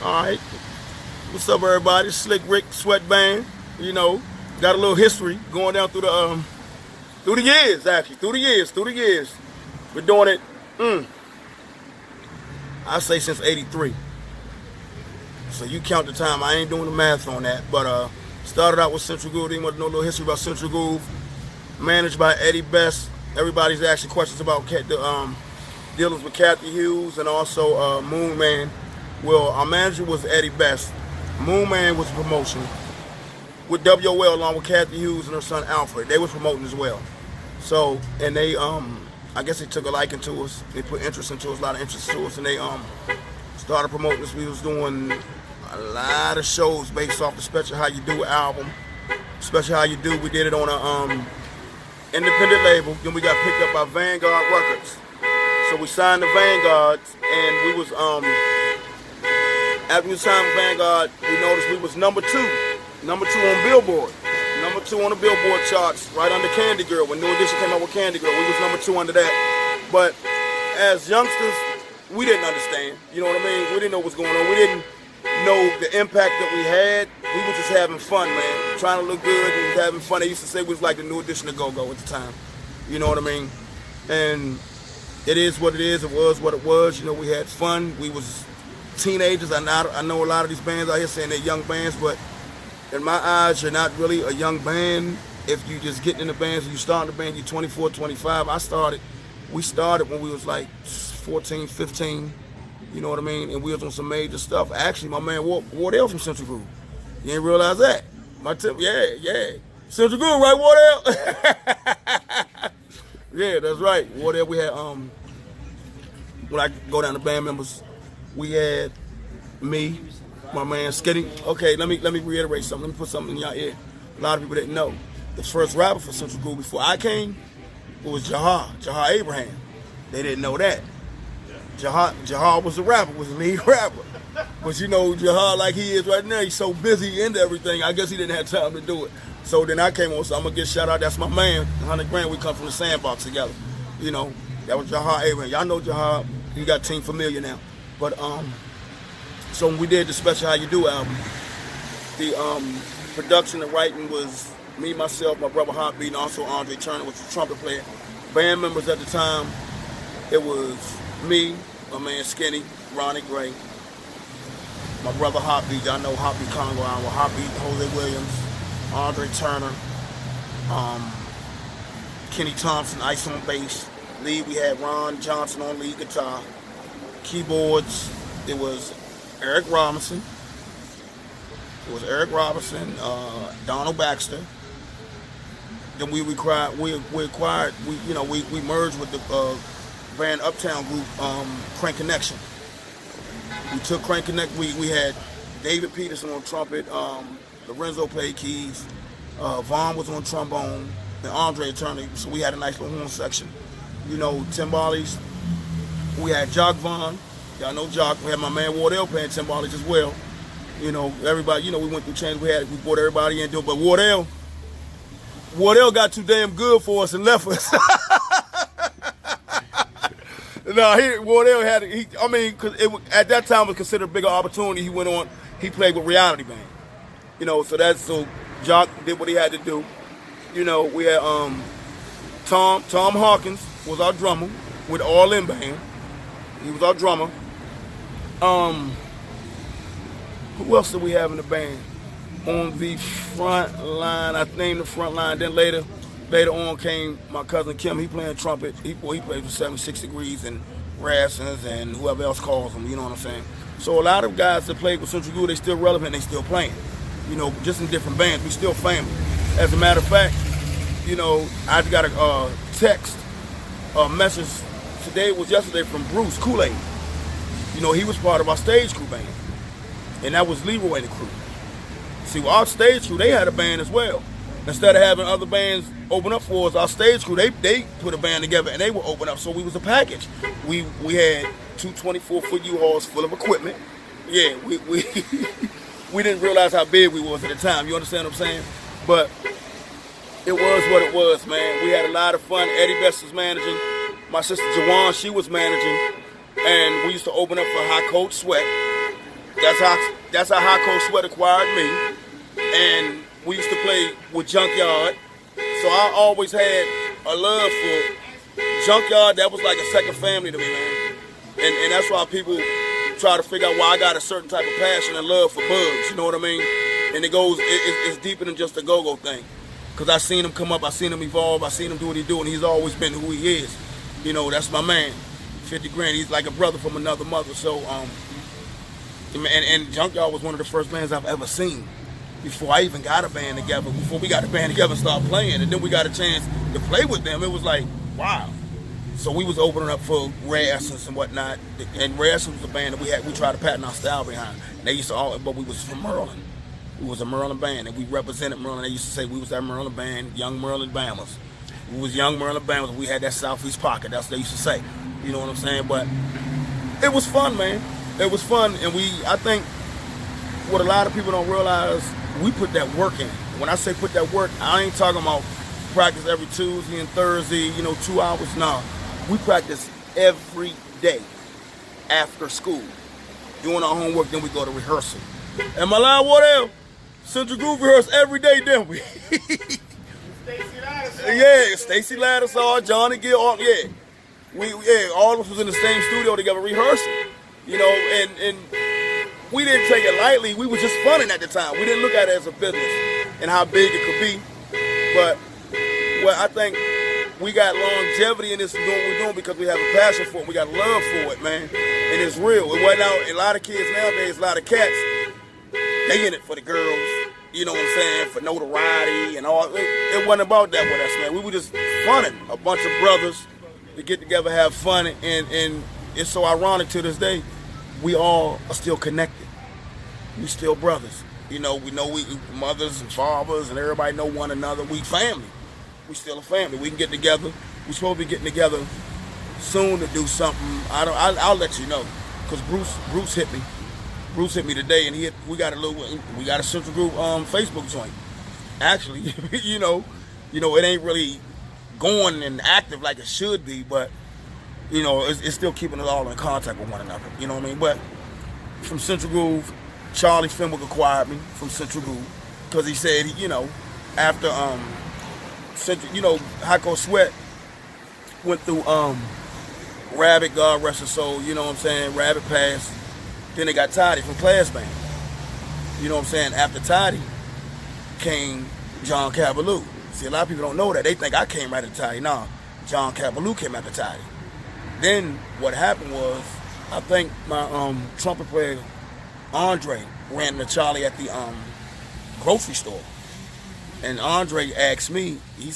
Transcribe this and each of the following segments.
All right. What's up, everybody? Slick Rick Sweat Band. You know, got a little history going down through the years. Actually, through the years. We're doing it. I say since '83. So you count the time. I ain't doing the math on that, but started out with Central Groove. They want to know a little history about Central Groove. Managed by Eddie Best. Everybody's asking questions about the dealings with Kathy Hughes and also Moon Man. Well, our manager was Eddie Best. Moon Man was a promotion with WOL along with Kathy Hughes and her son Alfred. They was promoting as well. So, and they, I guess they took a liking to us. They put interest into us, a lot of interest to us, and they started promoting us. We was doing a lot of shows based off the Special How You Do album. Special How You Do, we did it on a independent label. Then we got picked up by Vanguard Records. So we signed to Vanguard, and we was after we signed with Vanguard, we noticed we was number two on Billboard, number 2 on the Billboard charts, right under Candy Girl. When New Edition came out with Candy Girl, we was number 2 under that. But as youngsters, we didn't understand. You know what I mean? We didn't know what's going on. We didn't know the impact that we had. We were just having fun, man. Trying to look good and having fun. They used to say we was like the New Edition of Go-Go at the time. You know what I mean? And it is what it is. It was what it was. You know, we had fun. We was teenagers. I know a lot of these bands out here saying they're young bands, but in my eyes, you're not really a young band. If you just getting in the bands and you start in the band, you're 24, 25. We started when we was like 14, 15. You know what I mean? And we was on some major stuff. Actually, my man Wardell from Central Groove. You ain't realize that? Yeah. Central Groove, right, Wardell? Yeah, that's right. Wardell, we had, when I go down to band members, we had me, my man Skinny. Okay, let me reiterate something. Let me put something in y'all ear. A lot of people didn't know. The first rapper for Central Groove before I came was Jahar Abraham. They didn't know that. Jahar was the rapper, was the lead rapper. But you know, Jahar like he is right now, he's so busy into everything, I guess he didn't have time to do it. So then I came on, so I'm gonna get shout out, that's my man, 100 Grand, we come from the Sandbox together. You know, that was Jahar Abraham. Y'all know Jahar, he got Team Familiar now. But so when we did the Special How You Do album, the production and writing was me, myself, my brother Heartbeat, and also Andre Turner, which was a trumpet player. Band members at the time, it was me, my man Skinny, Ronnie Gray, my brother Heartbeat, y'all know Heartbeat Congo, Heartbeat, Jose Williams, Andre Turner, Kenny Thompson, ice on bass. Lead, we had Ron Johnson on lead guitar. Keyboards, it was Eric Robinson. Donald Baxter. Then we merged with the band Uptown group, Crank Connection. We took Crank Connect. We had David Peterson on trumpet. Lorenzo played keys. Vaughn was on trombone. And Andre Turner. So we had a nice little horn section. You know, timbales. We had Jock Vaughn. Y'all know Jock. We had my man Wardell playing timbales as well. You know, everybody. You know, we went through change. We brought everybody in. But Wardell got too damn good for us and left us. No, Wardell had. Because at that time it was considered a bigger opportunity. He went on. He played with Reality Band. You know, so Jock did what he had to do. You know, we had Tom Hawkins was our drummer with All In Band. He was our drummer. Who else did we have in the band? On the front line, I named the front line. Then later on came my cousin Kim. He playing trumpet. He played with 76 Degrees and Rassins and whoever else calls them. You know what I'm saying? So a lot of guys that played with Central Groove, they still relevant. They still playing. You know, just in different bands. We still family. As a matter of fact, you know, I got a text, a message yesterday from Bruce Kool-Aid. You know, he was part of our stage crew band. And that was Leroy and the crew. See, our stage crew, they had a band as well. Instead of having other bands open up for us, our stage crew, they put a band together and they would open up. So we was a package. We had two 24-foot U-Hauls full of equipment. Yeah, we we didn't realize how big we was at the time. You understand what I'm saying? But it was what it was, man. We had a lot of fun. Eddie Best was managing. My sister Jawan, she was managing. And we used to open up for Hot Cold Sweat. That's how Hot Cold Sweat acquired me. And we used to play with Junkyard. So I always had a love for Junkyard. That was like a second family to me, man. And that's why people try to figure out why I got a certain type of passion and love for Bugs. You know what I mean? And it's deeper than just a go-go thing. Because I seen him come up, I seen him evolve, I seen him do what he do, and he's always been who he is. You know, that's my man. 50 Grand, he's like a brother from another mother. So, and Junkyard was one of the first bands I've ever seen before I even got a band together, before we got a band together and started playing, and then we got a chance to play with them. It was like, wow. So we was opening up for Rare Essence and whatnot, and Rare Essence was a band that we tried to patent our style behind. And they used to but we was from Maryland. We was a Maryland band, and we represented Maryland. They used to say we was that Maryland band, Young Maryland Bammers. We was Young Maryland Bammers. We had that Southeast pocket. That's what they used to say. You know what I'm saying? But it was fun, man. It was fun, and I think what a lot of people don't realize, we put that work in. When I say put that work, I ain't talking about practice every Tuesday and Thursday, 2 hours. No, we practice every day after school, doing our homework. Then we go to rehearsal. And my line, what else? Central Groove rehearse every day, didn't we? Yeah, Stacy Lattisaw, Johnny Gill, all of us was in the same studio together rehearsing. And we didn't take it lightly. We were just funning at the time. We didn't look at it as a business and how big it could be. But I think we got longevity in this doing what we're doing because we have a passion for it. We got love for it, man. And it's real. It wasn't out. A lot of kids nowadays, a lot of cats, they in it for the girls. You know what I'm saying? For notoriety and all. It wasn't about that with us, man. We were just funning. A bunch of brothers to get together, have fun, and it's so ironic to this day. We all are still connected. We still brothers. We know we mothers and fathers and everybody know one another. We family. We still a family. We can get together. We supposed to be getting together soon to do something. I'll let you know, cause Bruce hit me. Bruce hit me today, and we got a Central Groove Facebook joint. Actually, it ain't really going and active like it should be, but it's still keeping us all in contact with one another. You know what I mean? But from Central Groove, Charlie Fenwick acquired me from Central Groove because he said, after Hot Cold Sweat went through Rabbit, God rest his soul. You know what I'm saying? Rabbit passed. Then they got Toddy from Class Band. You know what I'm saying? After Toddy came John Cavallou. See, a lot of people don't know that. They think I came right after Toddy. No, John Cavallou came after Toddy. Then what happened was, I think my trumpet player, Andre, ran into Charlie at the grocery store. And Andre asked me, he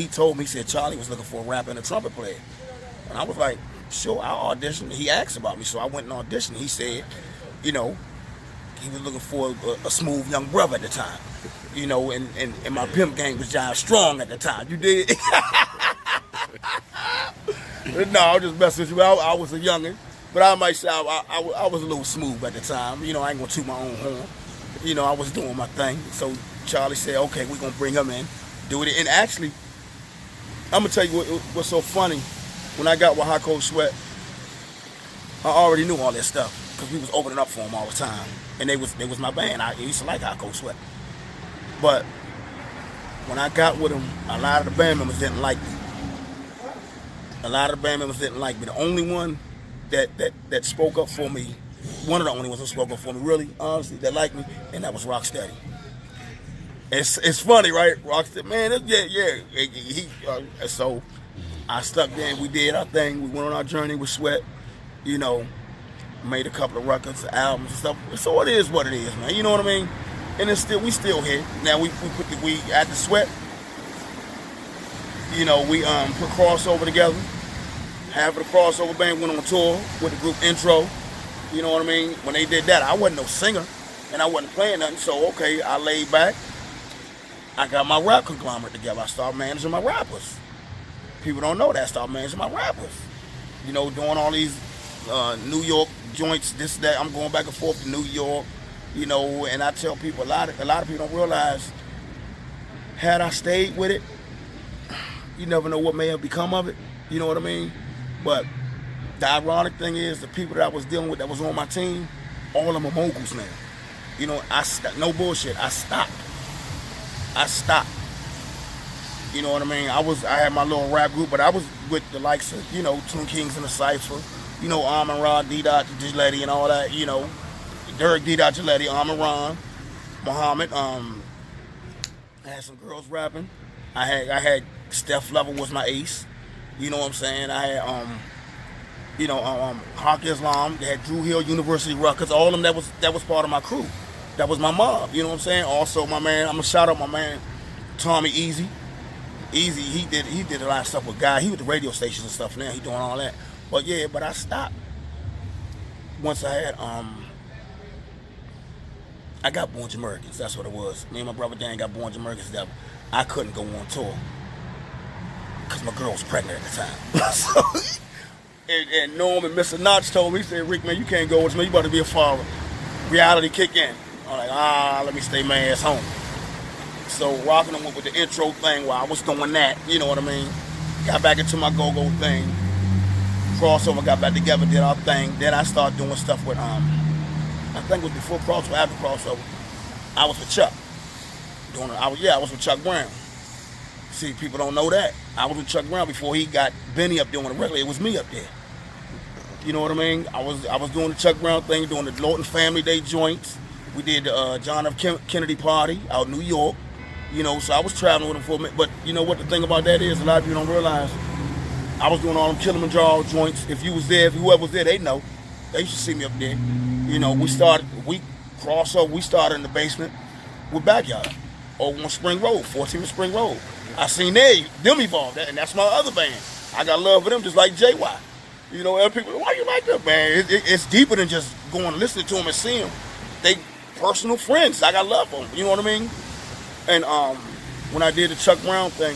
told me, he said Charlie was looking for a rapper and a trumpet player. And I was like, sure, I'll audition. He asked about me, so I went and auditioned. He said, he was looking for a smooth young brother at the time. And my pimp gang was Jive Strong at the time. You did? No, I was just messing with you. I was a youngin', but I might say I was a little smooth at the time. I ain't gonna toot my own horn. I was doing my thing. So Charlie said, okay, we're gonna bring him in, do it. And actually, I'm gonna tell you what's so funny. When I got with Hot Cold Sweat, I already knew all that stuff because we was opening up for them all the time, and they was my band. I used to like Hot Cold Sweat, but when I got with them, a lot of the band members didn't like me. The only one that spoke up for me, one of the only ones that spoke up for me, really, honestly, that liked me, and that was Rocksteady. It's funny, right? Rocksteady, man, so I stuck there and we did our thing. We went on our journey with Sweat, made a couple of records, albums and stuff. So it is what it is, man. You know what I mean? And we still here. Now we at the Sweat, we put crossover together. Half of the crossover band went on tour with the group Intro. You know what I mean? When they did that, I wasn't no singer and I wasn't playing nothing. So okay, I laid back. I got my rap conglomerate together. I started managing my rappers. People don't know that. I started managing my rappers. Doing all these New York joints, this, that. I'm going back and forth to New York, and I tell people, a lot of people don't realize, had I stayed with it, you never know what may have become of it. You know what I mean? But the ironic thing is, the people that I was dealing with that was on my team, all of them are moguls now. You know, no bullshit. I stopped. You know what I mean? I had my little rap group, but I was with the likes of, you know, Tune Kings and the Cypher, you know, Amon Ra, D-Dot Gillette and all that, you know, Derek D-Dot Gillette, Amon Ra, Muhammad. I had some girls rapping. I had Steph Level was my ace. You know what I'm saying? I had Hawk Islam. They had Drew Hill, University Rutgers. All of them that was part of my crew. That was my mob. You know what I'm saying? Also, my man, I'm gonna shout out my man Tommy Easy. Easy, he did a lot of stuff with Guy. He was the radio stations and stuff now. He doing all that. But yeah, I stopped once I had I got Born Jamericans. That's what it was. Me and my brother Dan got Born Jamericans together. I couldn't go on tour because my girl was pregnant at the time. So, and Norm and Mr. Notch told me, he said, Rick, man, you can't go with me. You about to be a father. Reality kick in. I'm like, let me stay my ass home. So Rockin' went with the intro thing while I was doing that, you know what I mean? Got back into my go-go thing. Crossover, got back together, did our thing. Then I started doing stuff with, I think it was before Crossover, after Crossover. I was with Chuck. I was with Chuck Brown. See, people don't know that. I was with Chuck Brown before he got Benny up doing it regularly. It was me up there. You know what I mean? I was doing the Chuck Brown thing, doing the Lawton Family Day joints. We did the John F. Kennedy party out in New York. You know, so I was traveling with him for a minute. But you know what the thing about that is, a lot of people don't realize, I was doing all them Kilimanjaro joints. If you was there, if whoever was there, they know. They used to see me up there. You know, we started in the basement with Backyard over on Spring Road, 14th Spring Road. I seen them evolve, and that's my other band. I got love for them just like JY. You know, other people, why you like that, man? It's deeper than just going and listening to them and seeing them. They personal friends. I got love for them. You know what I mean? And when I did the Chuck Brown thing,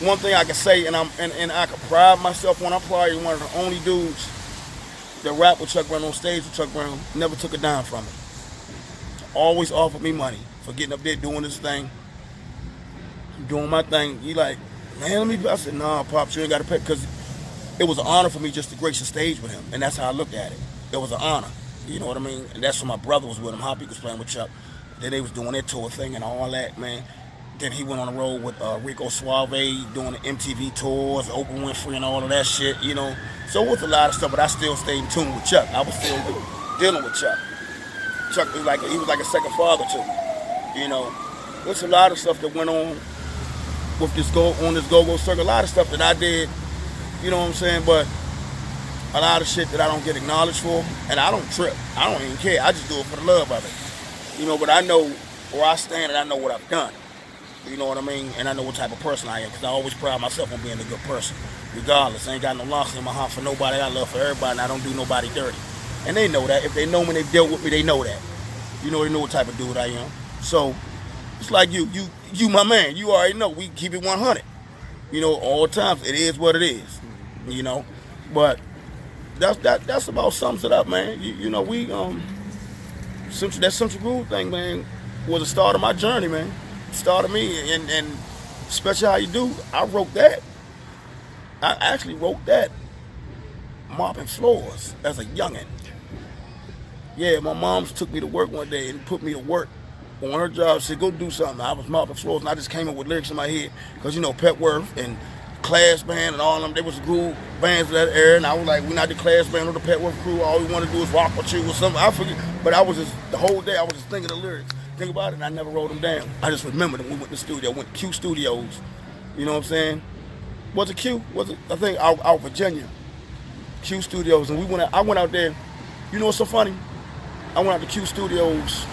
one thing I can say, and I can pride myself on, I'm probably one of the only dudes that rap with Chuck Brown on stage with Chuck Brown, never took a dime from it. Always offered me money for getting up there doing this thing, doing my thing. He like, man, I said, nah, Pops, you ain't got to pay, because it was an honor for me just to grace the stage with him, and that's how I looked at it. It was an honor, you know what I mean? And that's when my brother was with him, Hoppy was playing with Chuck. Then they was doing their tour thing and all that, man. Then he went on the road with Rico Suave, doing the MTV tours, Oprah Winfrey and all of that shit, you know. So it was a lot of stuff, but I still stayed in tune with Chuck. I was still dealing with Chuck. Chuck was like a second father to me, you know. There's a lot of stuff that went on with this go-go circle. A lot of stuff that I did, you know what I'm saying, but a lot of shit that I don't get acknowledged for, and I don't trip. I don't even care. I just do it for the love of it. You know, but I know where I stand and I know what I've done. You know what I mean? And I know what type of person I am, because I always pride myself on being a good person. Regardless, I ain't got no loss in my heart for nobody. I got love for everybody, and I don't do nobody dirty. And they know that. If they know me, they've dealt with me, they know that. You know, they know what type of dude I am. So, it's like you my man. You already know. We keep it 100. You know, all times. It is what it is. You know? But that's about sums it up, man. You know, we, that Central Groove thing, man, was the start of my journey, man. Start of me, and especially how you do. I wrote that. I actually wrote that mopping floors as a youngin'. Yeah, my mom took me to work one day and put me to work on her job. She said, go do something. I was mopping floors, and I just came up with lyrics in my head, because, you know, Petworth and Class Band and all of them, they was groove bands of that era, and I was like, we're not the Class Band or the Petworth crew. All we want to do is rock with you or something. I forget, but I was just, the whole day, I was just thinking the lyrics. Think about it, and I never wrote them down. I just remembered them. We went to the studio, went to Q Studios. You know what I'm saying? Was it Q? Was it? I think out Virginia. Q Studios, and I went out there. You know what's so funny? I went out to Q Studios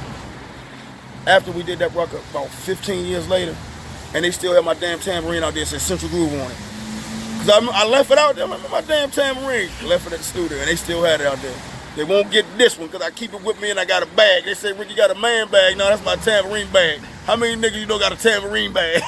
after we did that record about 15 years later, and they still had my damn tambourine out there that said Central Groove on it. Because I left it out there, my damn tambourine. Left it at the studio, and they still had it out there. They won't get this one because I keep it with me and I got a bag. They say, Rick, you got a man bag. No, that's my tambourine bag. How many niggas you know got a tambourine bag?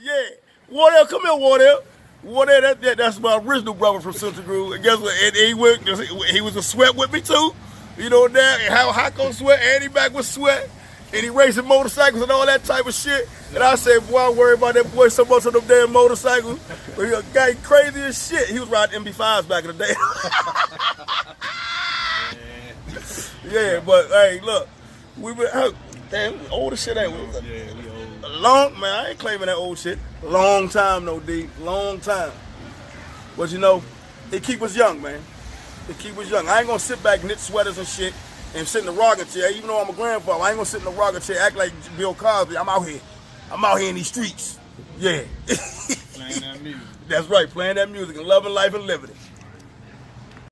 Yeah. Wardell, come here, Wardell. Wardell, that's my original brother from Central Groove. And guess what? And he was a sweat with me too. You know that. How Hako Sweat, Andy back with Sweat. And he racing motorcycles and all that type of shit. And I said, boy, I worry about that boy so much on them damn motorcycles. But he a guy crazy as shit. He was riding MB5s back in the day. Yeah, but hey, look, we been damn, we old as shit, ain't we? Yeah, we old. Long, man, I ain't claiming that old shit. Long time, no D. Long time. But you know, it keep us young, man. It keep us young. I ain't gonna sit back, knit sweaters and shit, and sit in the rocking chair. Even though I'm a grandfather, I ain't gonna sit in the rocking chair, act like Bill Cosby. I'm out here. I'm out here in these streets. Yeah. Playing that music. That's right, playing that music and loving life and living it.